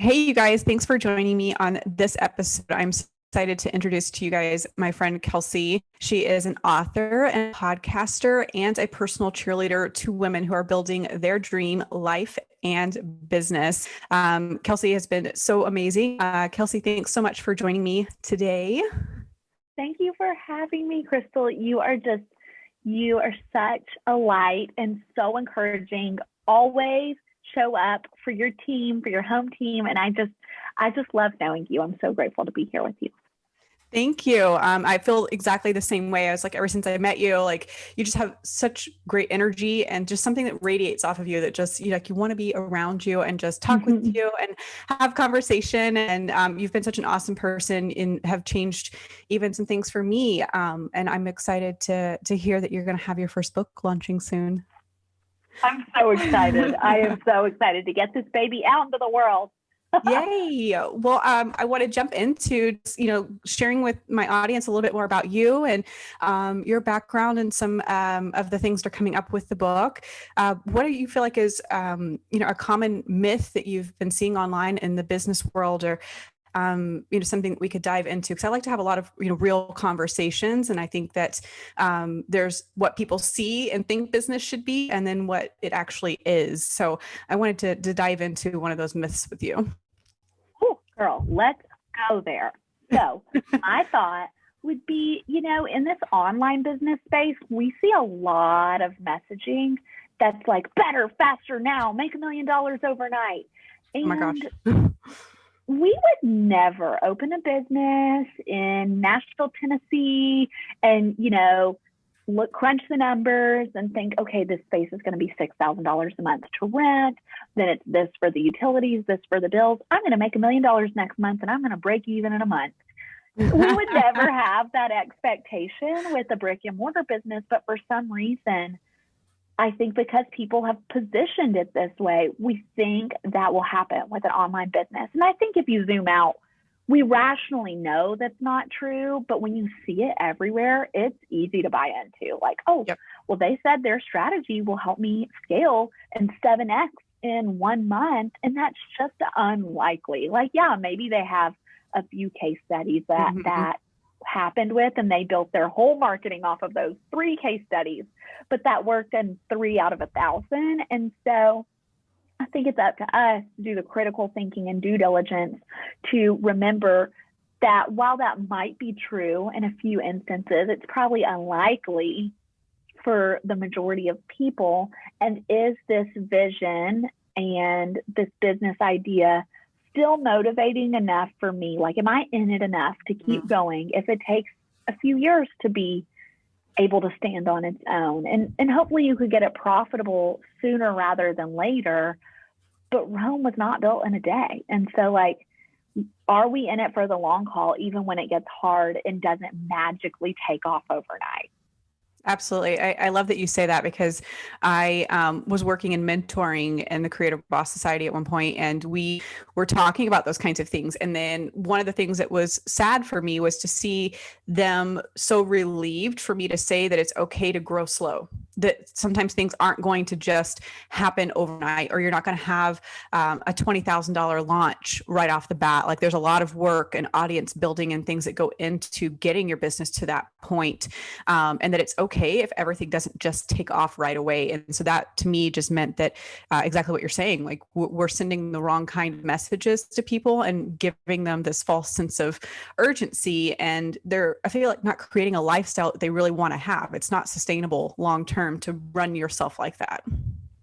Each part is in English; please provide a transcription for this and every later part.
Hey, you guys, thanks for joining me on this episode. I'm so excited to introduce to you guys my friend Kelsey. She is an author and podcaster and a personal cheerleader to women who are building their dream life and business. Kelsey has been so amazing. Kelsey, thanks so much for joining me today. Thank you for having me, Crystal. You are such a light and so encouraging. Always show up for your team, for your home team. And I just love knowing you. I'm so grateful to be here with you. Thank you. I feel exactly the same way. I was like, ever since I met you, like you just have such great energy and just something that radiates off of you that just, you want to be around you and just talk with you and have conversation. And you've been such an awesome person and have changed even some things for me. And I'm excited to hear that you're going to have your first book launching soon. I'm so excited. I am so excited to get this baby out into the world. Yay. Well, I want to jump into, sharing with my audience a little bit more about you and your background and some of the things that are coming up with the book. What do you feel like is, a common myth that you've been seeing online in the business world, or something that we could dive into? Because I like to have a lot of, real conversations. And I think that there's what people see and think business should be, and then what it actually is. So I wanted to dive into one of those myths with you. Oh, girl, let's go there. So my thought would be, in this online business space, we see a lot of messaging that's like better, faster now, make $1 million overnight. And oh my gosh. We would never open a business in Nashville, Tennessee, and, crunch the numbers and think, okay, this space is going to be $6,000 a month to rent. Then it's this for the utilities, this for the bills. I'm going to make $1 million next month and I'm going to break even in a month. We would never have that expectation with a brick and mortar business, but for some reason, I think because people have positioned it this way, we think that will happen with an online business. And I think if you zoom out, we rationally know that's not true, but when you see it everywhere, it's easy to buy into. Like, well, they said their strategy will help me scale and 7x in 1 month. And that's just unlikely. Like, yeah, maybe they have a few case studies that happened with, and they built their whole marketing off of those 3 case studies, but that worked in 3 out of 1,000. And so I think it's up to us to do the critical thinking and due diligence to remember that while that might be true in a few instances, it's probably unlikely for the majority of people. And is this vision and this business idea still motivating enough for me? Like, am I in it enough to keep going if it takes a few years to be able to stand on its own? And hopefully you could get it profitable sooner rather than later. But Rome was not built in a day. And so, like, are we in it for the long haul, even when it gets hard and doesn't magically take off overnight? Absolutely. I love that you say that, because I was working in mentoring in the Creative Boss Society at one point, and we were talking about those kinds of things. And then one of the things that was sad for me was to see them so relieved for me to say that it's okay to grow slow, that sometimes things aren't going to just happen overnight, or you're not going to have a $20,000 launch right off the bat. Like, there's a lot of work and audience building and things that go into getting your business to that point. And that it's okay if everything doesn't just take off right away. And so that to me just meant that exactly what you're saying, like we're sending the wrong kind of messages to people and giving them this false sense of urgency. And I feel like not creating a lifestyle that they really want to have. It's not sustainable long-term to run yourself like that.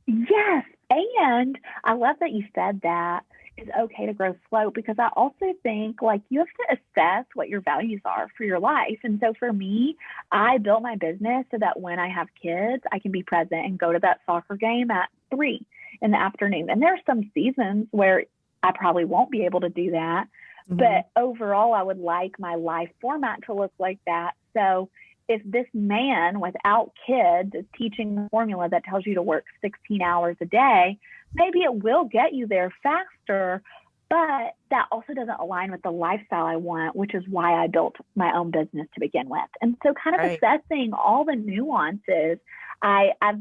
Yes. And I love that you said that it's okay to grow slow, because I also think, like, you have to assess what your values are for your life. And so for me, I built my business so that when I have kids, I can be present and go to that soccer game at 3 in the afternoon. And there are some seasons where I probably won't be able to do that. But overall, I would like my life format to look like that. So if this man without kids is teaching a formula that tells you to work 16 hours a day, maybe it will get you there faster, but that also doesn't align with the lifestyle I want, which is why I built my own business to begin with. And so kind of assessing all the nuances, I've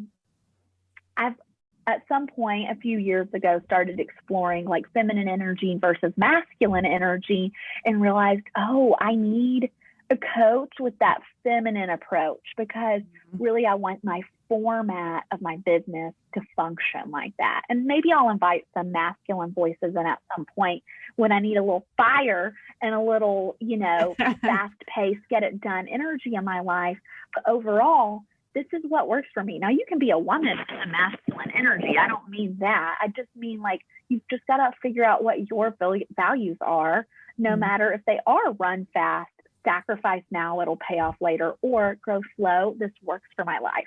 at some point a few years ago started exploring like feminine energy versus masculine energy and realized, oh, I need a coach with that feminine approach because really I want my format of my business to function like that. And maybe I'll invite some masculine voices in at some point when I need a little fire and a little, fast pace, get it done energy in my life. But overall, this is what works for me. Now you can be a woman with a masculine energy. I don't mean that. I just mean like, you've just got to figure out what your values are, no matter if they are run fast, sacrifice now, it'll pay off later, or grow slow. This works for my life.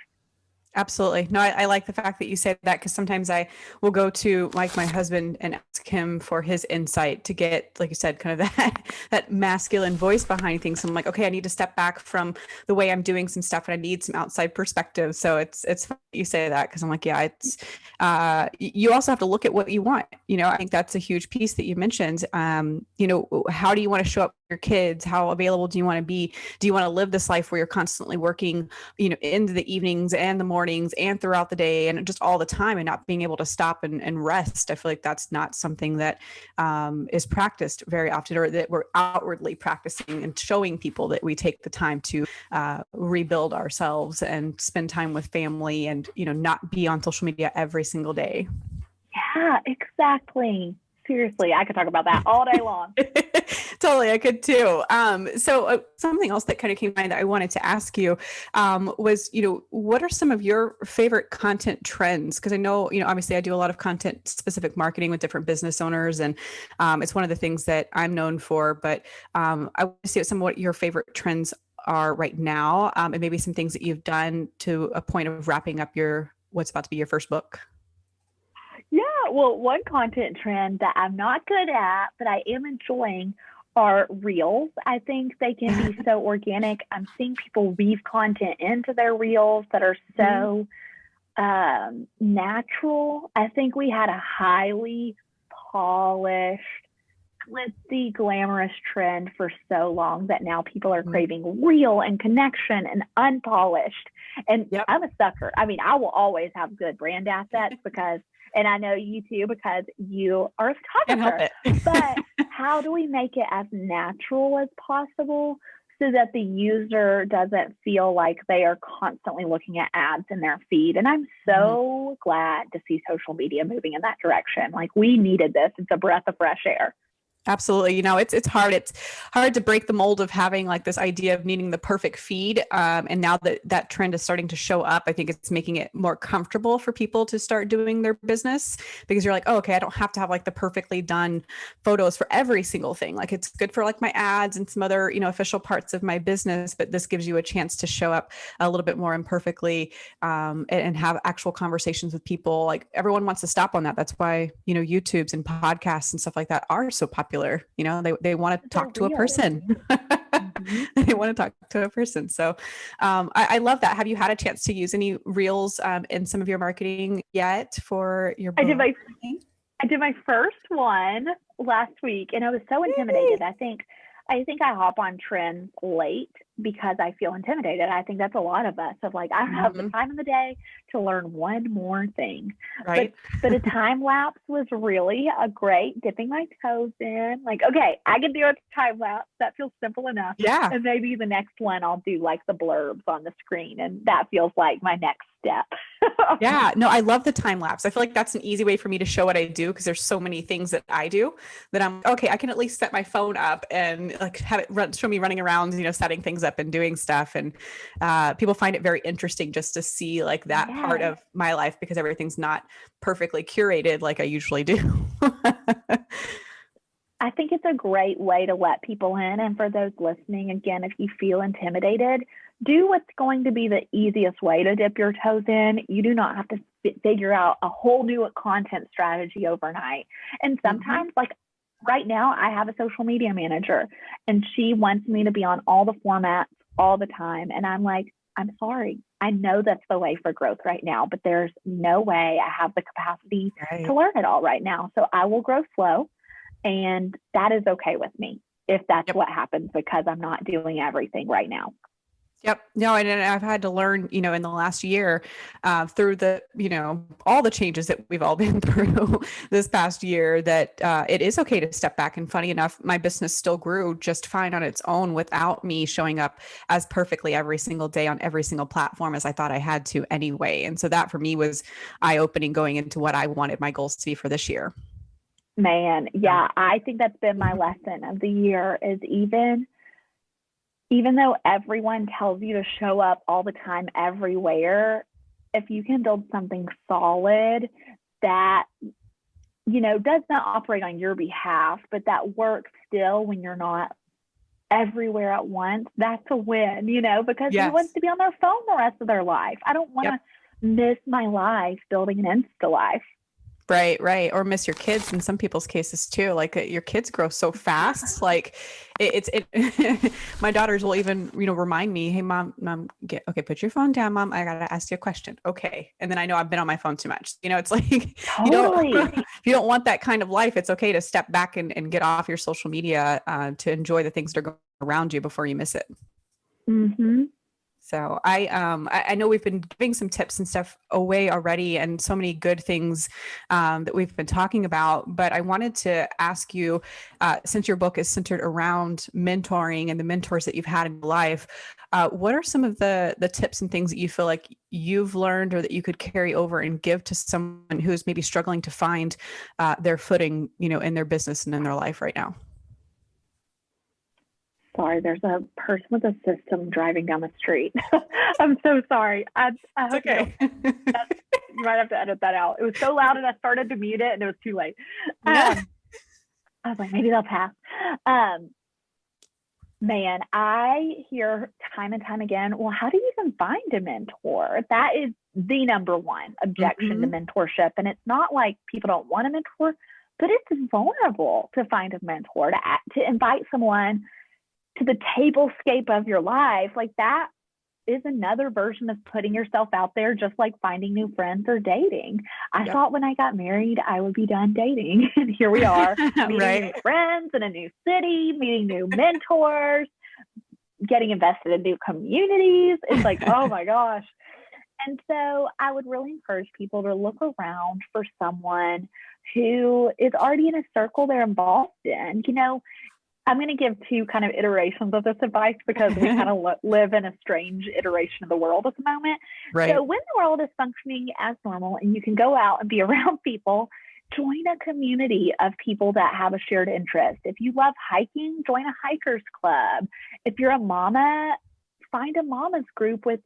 Absolutely. No, I like the fact that you say that, because sometimes I will go to like my husband and ask him for his insight to get, like you said, kind of that masculine voice behind things. So I'm like, okay, I need to step back from the way I'm doing some stuff and I need some outside perspective. So it's funny you say that, because I'm like, yeah, it's you also have to look at what you want. I think that's a huge piece that you mentioned. How do you want to show up for your kids? How available do you want to be? Do you want to live this life where you're constantly working, into the evenings and the mornings and throughout the day and just all the time, and not being able to stop and rest? I feel like that's not something that is practiced very often, or that we're outwardly practicing and showing people that we take the time to rebuild ourselves and spend time with family and, not be on social media every single day. Yeah, exactly. Seriously, I could talk about that all day long. Totally, I could too. So something else that kind of came to mind that I wanted to ask you was, what are some of your favorite content trends? Because I know, obviously I do a lot of content specific marketing with different business owners, and it's one of the things that I'm known for. But I want to see some of what your favorite trends are right now, and maybe some things that you've done to a point of wrapping up what's about to be your first book. Yeah, well, one content trend that I'm not good at, but I am enjoying, are reels. I think they can be so organic. I'm seeing people weave content into their reels that are so natural. I think we had a highly polished, glitzy, glamorous trend for so long that now people are craving real and connection and unpolished. And I'm a sucker. I mean, I will always have good brand assets and I know you too, because you are a photographer. But how do we make it as natural as possible so that the user doesn't feel like they are constantly looking at ads in their feed? And I'm so glad to see social media moving in that direction. Like, we needed this. It's a breath of fresh air. Absolutely. It's hard. It's hard to break the mold of having like this idea of needing the perfect feed. And now that trend is starting to show up, I think it's making it more comfortable for people to start doing their business, because you're like, oh, okay, I don't have to have like the perfectly done photos for every single thing. Like, it's good for like my ads and some other, official parts of my business, but this gives you a chance to show up a little bit more imperfectly, and have actual conversations with people. Like, everyone wants to stop on that. That's why, YouTubes and podcasts and stuff like that are so popular. They want to talk to a person. They want to talk to a person. So I love that. Have you had a chance to use any reels in some of your marketing yet for your book? I did my first one last week, and I was so intimidated. I think I hop on trends late because I feel intimidated. I think that's a lot of us, of like, I don't have the time in the day to learn one more thing. Right. But a time lapse was really a great dipping my toes in. Like, okay, I can do a time lapse. That feels simple enough. Yeah. And maybe the next one I'll do like the blurbs on the screen, and that feels like my next step. Yeah, no, I love the time lapse. I feel like that's an easy way for me to show what I do, because there's so many things that I do that I'm okay. I can at least set my phone up and like have it show me running around, setting things up and doing stuff. And people find it very interesting just to see like that part of my life, because everything's not perfectly curated like I usually do. I think it's a great way to let people in. And for those listening, again, if you feel intimidated, do what's going to be the easiest way to dip your toes in. You do not have to figure out a whole new content strategy overnight. And sometimes, like right now, I have a social media manager, and she wants me to be on all the formats all the time. And I'm like, I'm sorry. I know that's the way for growth right now, but there's no way I have the capacity to learn it all right now. So I will grow slow, and that is okay with me if that's what happens, because I'm not doing everything right now. Yep. No, and I've had to learn, in the last year, through the, all the changes that we've all been through this past year, that it is okay to step back. And funny enough, my business still grew just fine on its own without me showing up as perfectly every single day on every single platform as I thought I had to anyway. And so that for me was eye-opening going into what I wanted my goals to be for this year. Man, yeah, I think that's been my lesson of the year is even though everyone tells you to show up all the time everywhere, if you can build something solid that, does not operate on your behalf, but that works still when you're not everywhere at once, that's a win, because who wants to be on their phone the rest of their life? I don't want to miss my life building an Insta life. Right. Or miss your kids in some people's cases too. Like your kids grow so fast. Like my daughters will even, remind me, hey, mom, put your phone down, mom. I got to ask you a question. Okay. And then I know I've been on my phone too much. It's like, totally. if you don't want that kind of life, it's okay to step back and get off your social media to enjoy the things that are going around you before you miss it. Mm-hmm. So I know we've been giving some tips and stuff away already, and so many good things that we've been talking about. But I wanted to ask you, since your book is centered around mentoring and the mentors that you've had in your life, what are some of the tips and things that you feel like you've learned or that you could carry over and give to someone who's maybe struggling to find their footing, in their business and in their life right now? Sorry, there's a person with a system driving down the street. I'm so sorry. I hope okay. You might have to edit that out. It was so loud and I started to mute it and it was too late. I was like, maybe they'll pass. Man, I hear time and time again, well, how do you even find a mentor? That is the number one objection to mentorship. And it's not like people don't want a mentor, but it's vulnerable to find a mentor, to invite someone to the tablescape of your life. Like that is another version of putting yourself out there, just like finding new friends or dating. I thought when I got married, I would be done dating. And here we are, meeting new friends in a new city, meeting new mentors, getting invested in new communities. It's like, oh my gosh. And so I would really encourage people to look around for someone who is already in a circle they're involved in. I'm going to give two kind of iterations of this advice because we kind of live in a strange iteration of the world at the moment. Right. So when the world is functioning as normal and you can go out and be around people, join a community of people that have a shared interest. If you love hiking, join a hikers club. If you're a mama, find a mama's group with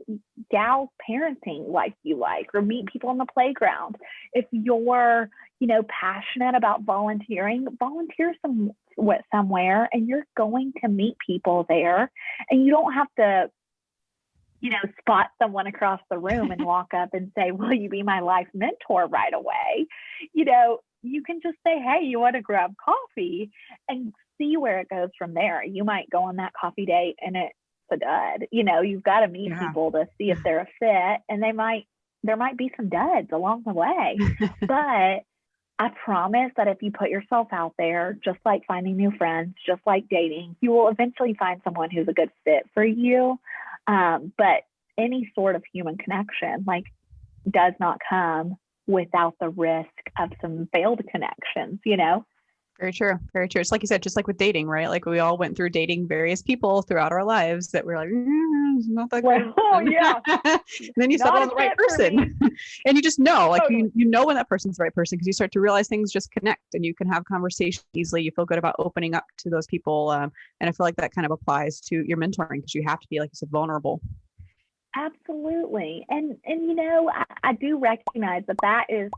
gals parenting like you like, or meet people on the playground. If you're, passionate about volunteering, volunteer somewhere, and you're going to meet people there. And you don't have to, spot someone across the room and walk up and say, will you be my life mentor right away? You can just say, hey, you want to grab coffee, and see where it goes from there. You might go on that coffee date and it's a dud. You've got to meet people to see if they're a fit, and there might be some duds along the way. But I promise that if you put yourself out there, just like finding new friends, just like dating, you will eventually find someone who's a good fit for you. But any sort of human connection, does not come without the risk of some failed connections, Very true. Very true. It's like you said, just like with dating, right? Like we all went through dating various people throughout our lives that we're like, it's not that good. Oh yeah. And then you settle on the right person. And you just know, you know when that person's the right person, because you start to realize things just connect and you can have conversation easily. You feel good about opening up to those people. And I feel like that kind of applies to your mentoring, because you have to be, like you said, vulnerable. Absolutely. And I do recognize that is,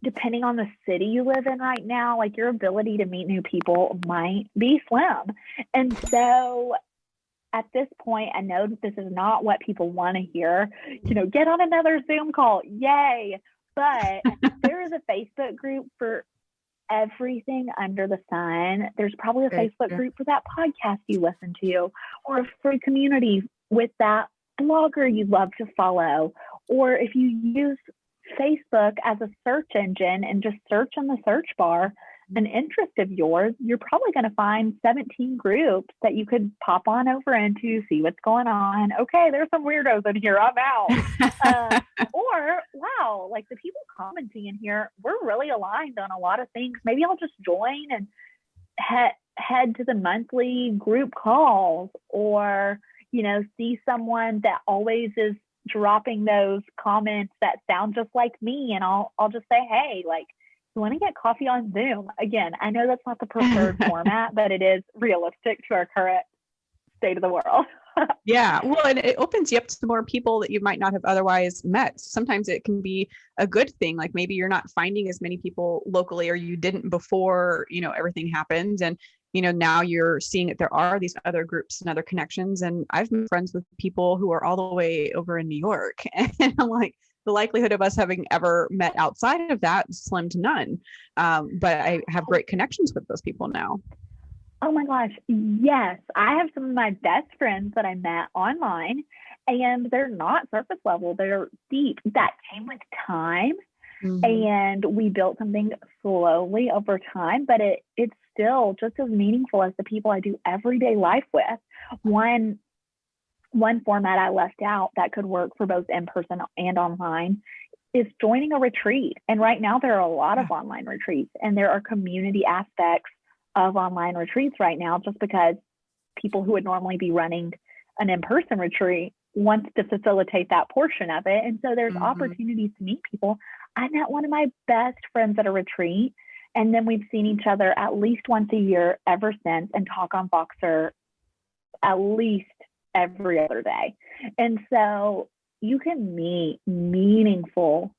depending on the city you live in right now, like your ability to meet new people might be slim. And so at this point, I know that this is not what people want to hear, get on another Zoom call. Yay. But there is a Facebook group for everything under the sun. There's probably a Facebook group for that podcast you listen to, or a free community with that blogger you love to follow. Or if you use Facebook as a search engine and just search on the search bar, an interest of yours, you're probably going to find 17 groups that you could pop on over into, see what's going on. Okay, there's some weirdos in here. I'm out. Or, wow, like the people commenting in here, we're really aligned on a lot of things. Maybe I'll just join and head to the monthly group calls, or, see someone that always is dropping those comments that sound just like me. And I'll just say, hey, like, you want to get coffee on Zoom? Again, I know that's not the preferred format, but it is realistic to our current state of the world. Yeah. Well, and it opens you up to more people that you might not have otherwise met. Sometimes it can be a good thing. Like maybe you're not finding as many people locally, or you didn't before, everything happened. And, now you're seeing that there are these other groups and other connections. And I've been friends with people who are all the way over in New York. And I'm like, the likelihood of us having ever met outside of that is slim to none. But I have great connections with those people now. Oh my gosh. Yes. I have some of my best friends that I met online, and they're not surface level. They're deep. That came with time. Mm-hmm. And we built something slowly over time, but it's still just as meaningful as the people I do everyday life with. One format I left out that could work for both in person and online is joining a retreat. And right now there are a lot of online retreats, and there are community aspects of online retreats right now, just because people who would normally be running an in-person retreat wants to facilitate that portion of it. And so there's opportunities to meet people. I met one of my best friends at a retreat, and then we've seen each other at least once a year ever since, and talk on Voxer at least every other day. And so you can meet meaningful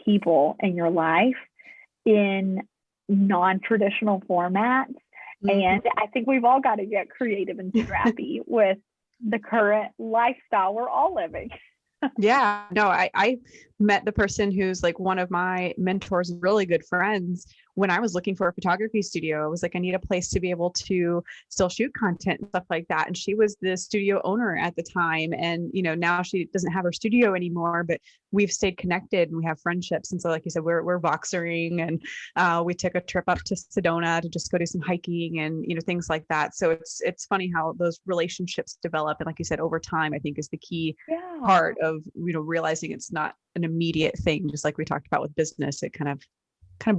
people in your life in non-traditional formats. And I think we've all got to get creative and scrappy with the current lifestyle we're all living. Yeah, no, I met the person who's like one of my mentors, really good friends. When I was looking for a photography studio, I was like, I need a place to be able to still shoot content and stuff like that. And she was the studio owner at the time. And, now she doesn't have her studio anymore, but we've stayed connected and we have friendships. And so, like you said, we're Voxering, and we took a trip up to Sedona to just go do some hiking and, things like that. So it's funny how those relationships develop. And like you said, over time, I think is the key part of, realizing it's not an immediate thing, just like we talked about with business. It kind of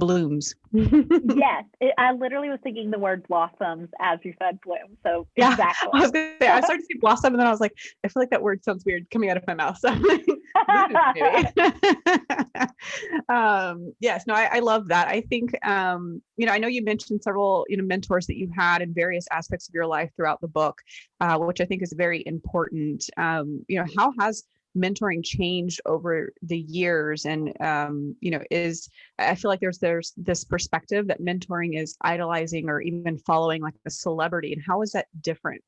blooms. Yes. I literally was thinking the word blossoms as you said bloom. So yeah, exactly. I was going to say, I started to say blossom, and then I was like, I feel like that word sounds weird coming out of my mouth. So yes, no, I love that. I think, I know you mentioned several, mentors that you had in various aspects of your life throughout the book, which I think is very important. How has mentoring changed over the years? And I feel like there's this perspective that mentoring is idolizing or even following like a celebrity. And how is that different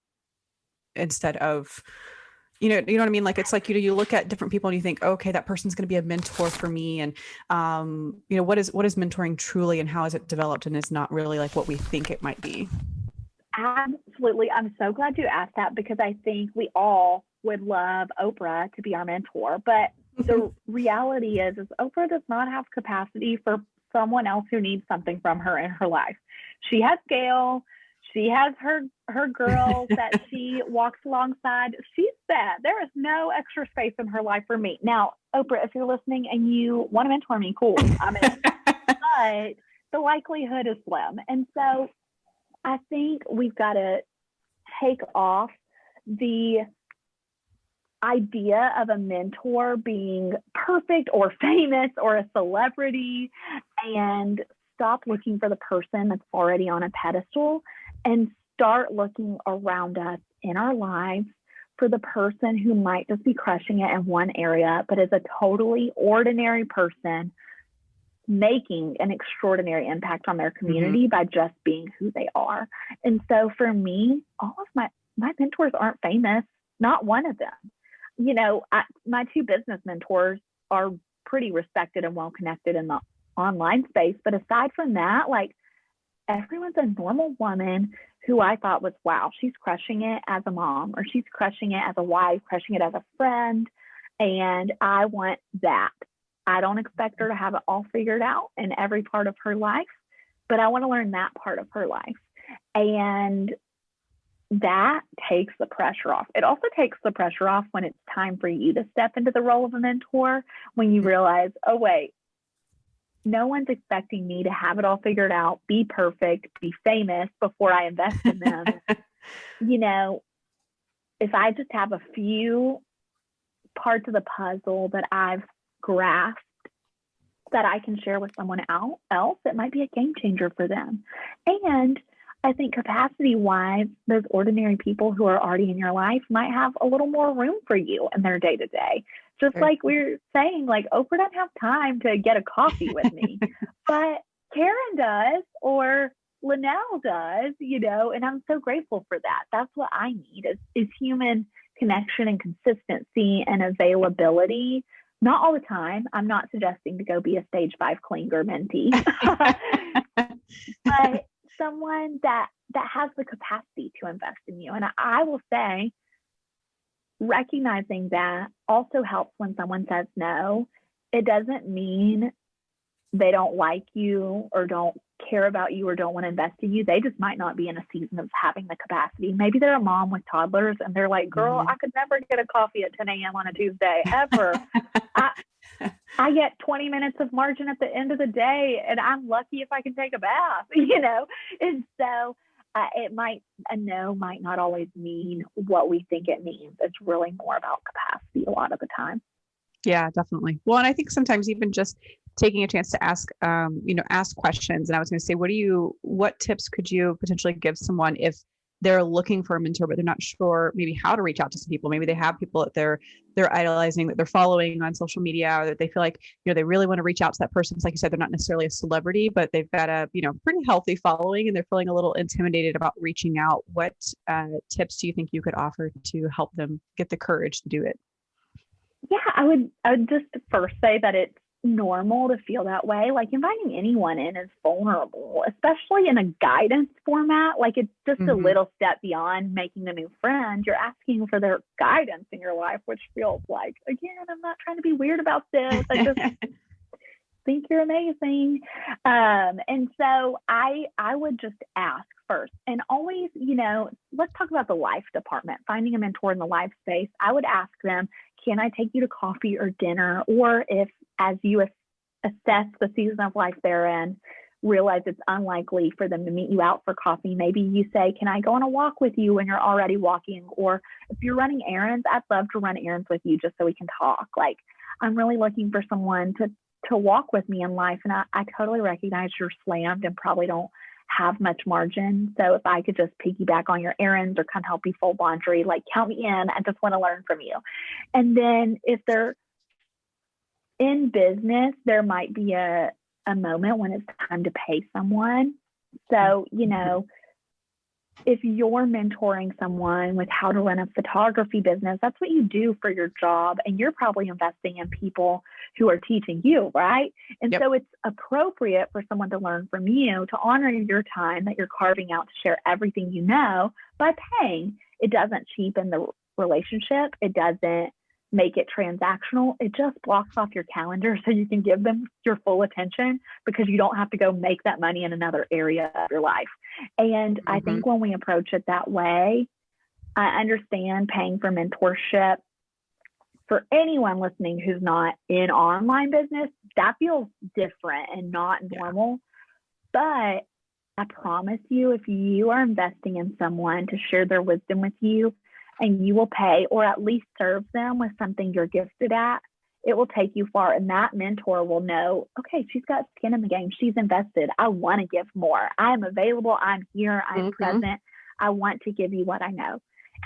instead of, you know what I mean? Like, it's like, you look at different people and you think, okay, that person's going to be a mentor for me. And, what is mentoring truly, and how is it developed, and is not really like what we think it might be? Absolutely. I'm so glad you asked that, because I think we all would love Oprah to be our mentor. But the reality is Oprah does not have capacity for someone else who needs something from her in her life. She has Gail. She has her girls that she walks alongside. She's set. There is no extra space in her life for me. Now, Oprah, if you're listening and you want to mentor me, cool. I'm in. But the likelihood is slim. And so I think we've got to take off the idea of a mentor being perfect or famous or a celebrity, and stop looking for the person that's already on a pedestal, and start looking around us in our lives for the person who might just be crushing it in one area, but is a totally ordinary person making an extraordinary impact on their community by just being who they are. And so for me, all of my mentors aren't famous, not one of them. My two business mentors are pretty respected and well connected in the online space. But aside from that, like, everyone's a normal woman who I thought was, wow, she's crushing it as a mom, or she's crushing it as a wife, crushing it as a friend. And I want that. I don't expect her to have it all figured out in every part of her life, but I want to learn that part of her life. And that takes the pressure off. It also takes the pressure off when it's time for you to step into the role of a mentor, when you realize, oh, wait, no one's expecting me to have it all figured out, be perfect, be famous before I invest in them. You know, if I just have a few parts of the puzzle that I've grasped that I can share with someone else, it might be a game changer for them. And I think capacity wise, those ordinary people who are already in your life might have a little more room for you in their day to day. Just like we're saying, like, Oprah doesn't have time to get a coffee with me, but Karen does, or Linnell does, you know, and I'm so grateful for that. That's what I need is human connection and consistency and availability. Not all the time. I'm not suggesting to go be a stage 5 clinger mentee, but someone that has the capacity to invest in you. And I will say, recognizing that also helps when someone says no. It doesn't mean they don't like you or don't care about you or don't want to invest in you. They just might not be in a season of having the capacity. Maybe they're a mom with toddlers and they're like, girl, I could never get a coffee at 10 a.m. on a Tuesday ever. I get 20 minutes of margin at the end of the day, and I'm lucky if I can take a bath, you know? And so a no might not always mean what we think it means. It's really more about capacity a lot of the time. Yeah, definitely. Well, and I think sometimes even just taking a chance to ask questions. And I was going to say, what tips could you potentially give someone if they're looking for a mentor, but they're not sure maybe how to reach out to some people? Maybe they have people that they're idolizing, that they're following on social media, or that they feel like, you know, they really want to reach out to that person. It's like you said, they're not necessarily a celebrity, but they've got a, you know, pretty healthy following and they're feeling a little intimidated about reaching out. What tips do you think you could offer to help them get the courage to do it? Yeah, I would just first say that it's normal to feel that way. Like, inviting anyone in is vulnerable, especially in a guidance format. Like, it's just a little step beyond making a new friend. You're asking for their guidance in your life, which feels like, again, I'm not trying to be weird about this. I just think you're amazing. And so I would just ask first, and always, you know, let's talk about the life department, finding a mentor in the life space. I would ask them, can I take you to coffee or dinner? Or if, as you assess the season of life they're in, realize it's unlikely for them to meet you out for coffee, maybe you say, can I go on a walk with you when you're already walking? Or if you're running errands, I'd love to run errands with you just so we can talk. Like, I'm really looking for someone to walk with me in life. And I totally recognize you're slammed and probably don't have much margin. So if I could just piggyback on your errands or come help you fold laundry, like, count me in. I just want to learn from you. And then if they're in business, there might be a moment when it's time to pay someone. So, you know, if you're mentoring someone with how to run a photography business, that's what you do for your job. And you're probably investing in people who are teaching you, right? And so it's appropriate for someone to learn from you, to honor your time that you're carving out to share everything you know by paying. It doesn't cheapen the relationship. It doesn't make it transactional. It just blocks off your calendar so you can give them your full attention, because you don't have to go make that money in another area of your life. And I think when we approach it that way, I understand paying for mentorship. For anyone listening who's not in online business, that feels different and not normal. But I promise you, if you are investing in someone to share their wisdom with you, and you will pay, or at least serve them with something you're gifted at, it will take you far. And that mentor will know, okay, she's got skin in the game. She's invested. I want to give more. I am available. I'm here. I'm present. I want to give you what I know.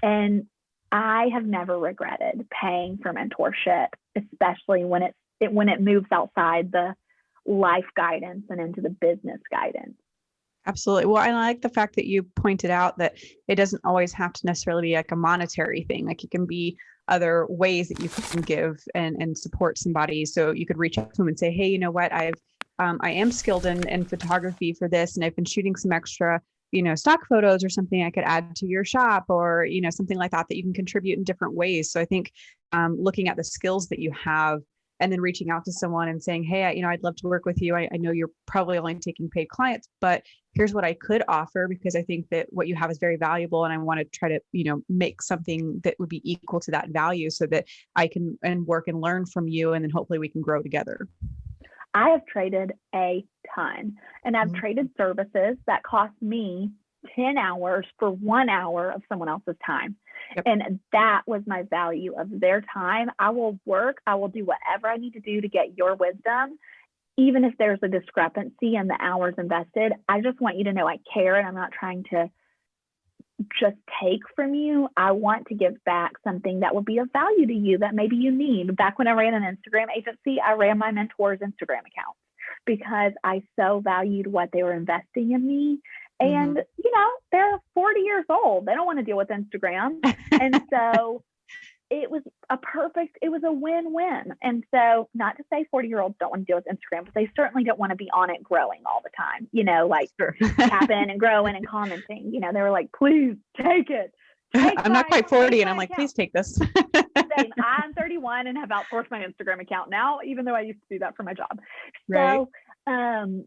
And I have never regretted paying for mentorship, especially when it moves outside the life guidance and into the business guidance. Absolutely. Well, I like the fact that you pointed out that it doesn't always have to necessarily be like a monetary thing. Like, it can be other ways that you can give and support somebody. So you could reach out to them and say, hey, you know what, I am skilled in photography for this, and I've been shooting some extra, you know, stock photos or something I could add to your shop, or, you know, something like that you can contribute in different ways. So I think looking at the skills that you have and then reaching out to someone and saying, hey, I'd love to work with you. I know you're probably only taking paid clients, but here's what I could offer, because I think that what you have is very valuable. And I want to try to, make something that would be equal to that value so that I can work and learn from you. And then hopefully we can grow together. I have traded a ton, and I've traded services that cost me 10 hours for 1 hour of someone else's time. Yep. And that was my value of their time. I will work. I will do whatever I need to do to get your wisdom. Even if there's a discrepancy in the hours invested, I just want you to know I care, and I'm not trying to just take from you. I want to give back something that would be of value to you that maybe you need. Back when I ran an Instagram agency, I ran my mentors' Instagram accounts because I so valued what they were investing in me. And, they're 40 years old. They don't want to deal with Instagram. And so it was a win-win. And so, not to say 40-year-olds don't want to deal with Instagram, but they certainly don't want to be on it growing all the time, tapping and growing and commenting. They were like, please take it. I'm not quite 40 and I'm like, please take this. Same. I'm 31 and have outsourced my Instagram account now, even though I used to do that for my job. Right. So,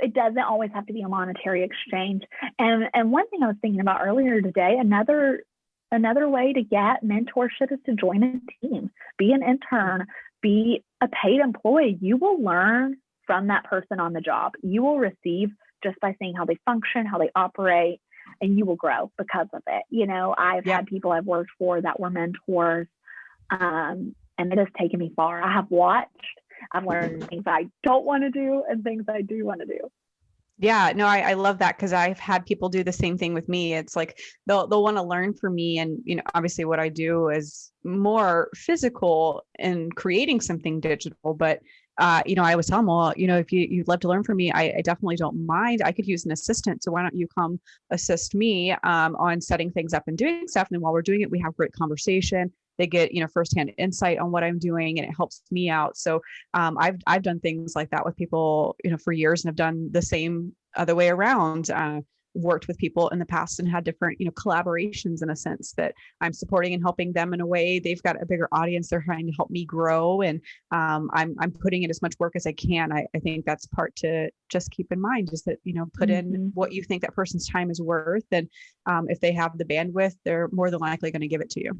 it doesn't always have to be a monetary exchange. And one thing I was thinking about earlier today, another way to get mentorship is to join a team, be an intern, be a paid employee. You will learn from that person on the job. You will receive just by seeing how they function, how they operate, and you will grow because of it. I've had people I've worked for that were mentors, and it has taken me far. I have watched. I've learned things I don't want to do and things I do want to do. Yeah, no, I love that, because I've had people do the same thing with me. It's like they'll want to learn from me. And, obviously what I do is more physical and creating something digital. But, I always tell them, well, if you'd love to learn from me, I definitely don't mind. I could use an assistant. So why don't you come assist me on setting things up and doing stuff. And then while we're doing it, we have great conversation. They get, firsthand insight on what I'm doing, and it helps me out. So I've done things like that with people, for years, and have done the same other way around. Worked with people in the past and had different, collaborations in a sense that I'm supporting and helping them in a way. They've got a bigger audience. They're trying to help me grow, and I'm putting in as much work as I can. I think that's part to just keep in mind, is that, put in what you think that person's time is worth. And if they have the bandwidth, they're more than likely going to give it to you.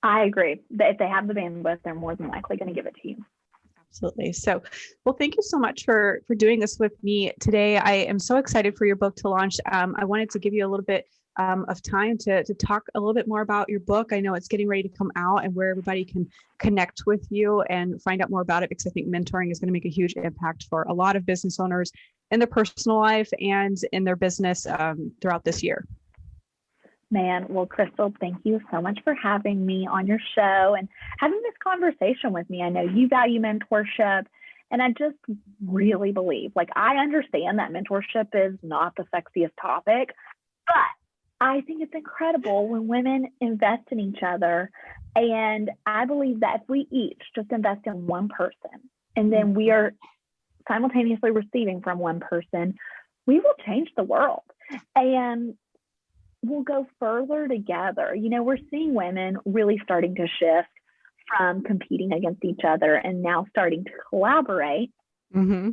I agree that if they have the bandwidth, they're more than likely going to give it to you. Absolutely. So, well, thank you so much for doing this with me today. I am so excited for your book to launch. I wanted to give you a little bit of time to talk a little bit more about your book. I know it's getting ready to come out, and where everybody can connect with you and find out more about it, because I think mentoring is going to make a huge impact for a lot of business owners in their personal life and in their business throughout this year. Man, well, Crystal, thank you so much for having me on your show and having this conversation with me. I know you value mentorship, and I just really believe, I understand that mentorship is not the sexiest topic, but I think it's incredible when women invest in each other. And I believe that if we each just invest in one person, and then we are simultaneously receiving from one person, we will change the world. And we'll go further together. We're seeing women really starting to shift from competing against each other and now starting to collaborate. Mm-hmm.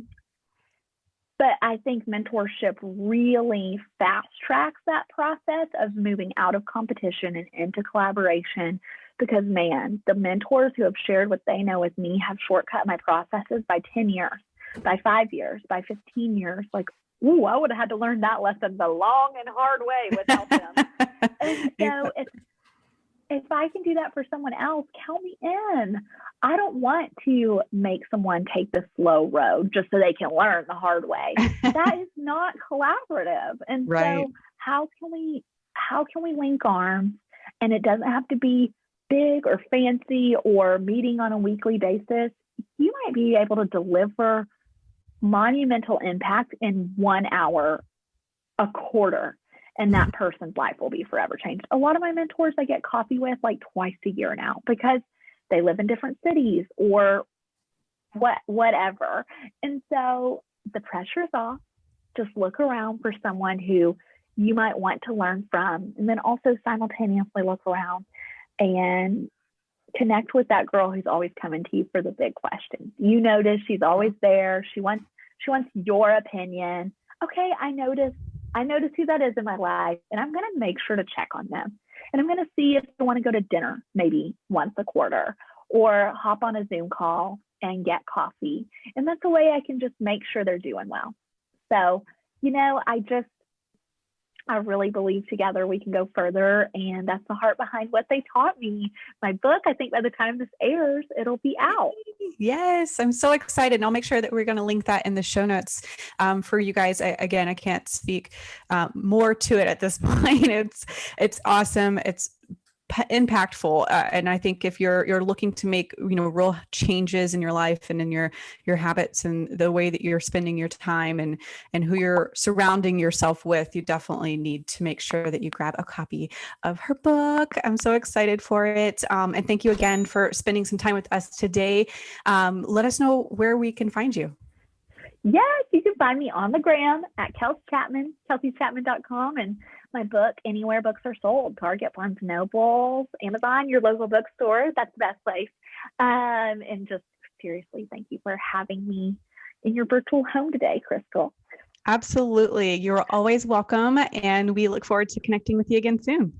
But I think mentorship really fast tracks that process of moving out of competition and into collaboration, because, man, the mentors who have shared what they know with me have shortcut my processes by 10 years, by 5 years, by 15 years. Ooh, I would have had to learn that lesson the long and hard way without them. And so if I can do that for someone else, count me in. I don't want to make someone take the slow road just so they can learn the hard way. That is not collaborative. And right. So how can we link arms? And it doesn't have to be big or fancy or meeting on a weekly basis. You might be able to deliver monumental impact in 1 hour a quarter, and that person's life will be forever changed. A lot of my mentors I get coffee with twice a year now, because they live in different cities or whatever. And so the pressure is off. Just look around for someone who you might want to learn from, and then also simultaneously look around and connect with that girl who's always coming to you for the big questions. You notice she's always there. She wants your opinion. Okay, I notice who that is in my life, and I'm going to make sure to check on them. And I'm going to see if they want to go to dinner maybe once a quarter, or hop on a Zoom call and get coffee. And that's a way I can just make sure they're doing well. So, I really believe together we can go further. And that's the heart behind what they taught me. My book, I think by the time this airs, it'll be out. Yes, I'm so excited. And I'll make sure that we're going to link that in the show notes for you guys. Again, I can't speak more to it at this point. It's awesome. It's impactful. And I think if you're looking to make, real changes in your life and in your habits and the way that you're spending your time and who you're surrounding yourself with, you definitely need to make sure that you grab a copy of her book. I'm so excited for it. And thank you again for spending some time with us today. Let us know where we can find you. Yes, you can find me on the gram at Kelsey Chapman, kelseyschapman.com, and my book anywhere books are sold: Target, Barnes & Noble, Amazon, your local bookstore. That's the best place. And just seriously, thank you for having me in your virtual home today, Crystal. Absolutely. You're always welcome. And we look forward to connecting with you again soon.